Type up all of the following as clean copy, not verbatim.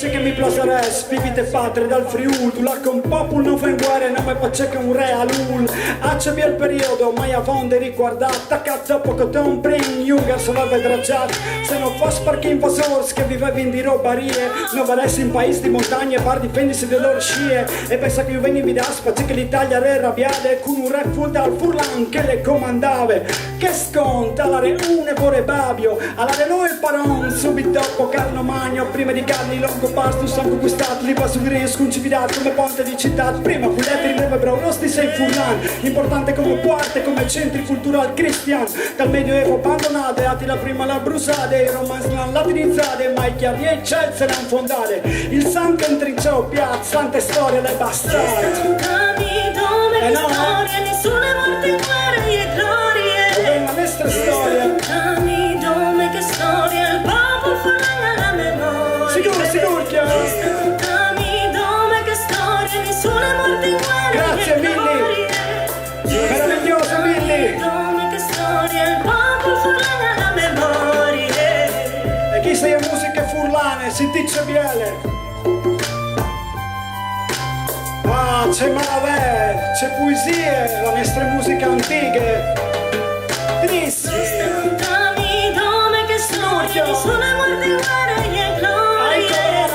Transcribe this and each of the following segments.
sì che mi placeres, vivite padre dal Friul, tu la con popul non fa in guerra, non mi piace che un re alul. Accebi il periodo, mai avonde riguardata, cazzo poco ton prin, Jungar solo vedrà già. Se non fosse perché invasors che vivevi di robarie, non varessi in paese di montagne, par difendisi delle loro scie. E pensa che io venivi da spazio che l'Italia era arrabbiata, con un re full dal furlan che le comandava. Che sconta, alla re une vorre babio, alla re noi il paron, subito dopo Carlo Magno, prima di Carli Longo Pastus sono conquistati, li va su gris, concividato come ponte di città, prima puletti rineve braurosti sei furlan, importante come parte, come centri cultural cristian, dal medioevo abbandonate, Attila prima la brusate, i romans l'hanno latinizzate, ma i chiari e i Chelsea l'hanno fondate, il sangue intrinciò piazza, tante storie le bastate. Dove no? Storia, nessuna morte in guerra e glorie. La nostra storia. Dove che storia, il popolo fa la memoria. Sicuro, chiaro. Dove che storia, nessuna morte in guerra. Grazie Milli. Meraviglioso Milli. Dove che storia, il popolo fa la memoria. E chi sei a musiche furlane, si dice biele. Ah, c'è malavè, c'è poesie, la nostra musica antiche. Triste. Dove che storia, nessuna morte in guerra e gloria.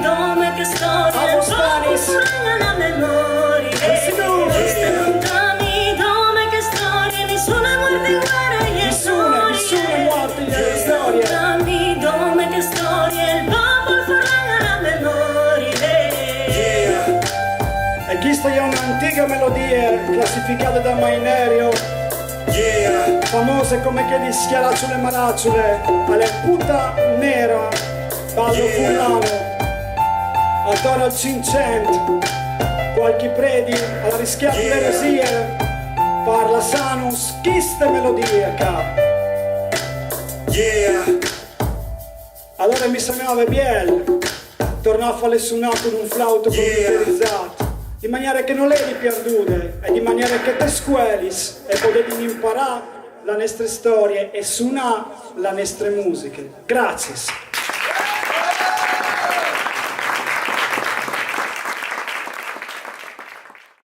Dove che storia, il popolo fa la memoria. Dove che storia, nessuna morte in guerra e gloria. Nessuna morte in storia. Dove che storia, il popolo fa la memoria. E questa è un'antica melodia classificata da Mainerio, famose come che di schiaracciole e maracciole, alle puta nera, ballo furlano, attorno al 500, qualche predi alla rischiata l'eresia, parla sanus, queste melodie, cap. Allora mi sembrava biel, tornò a fare suonato con un flauto computerizzato, di maniera che non le eri perdute e di maniera che te scuelis e potevi imparare la nostra storia e suonare la nostra musica. Grazie.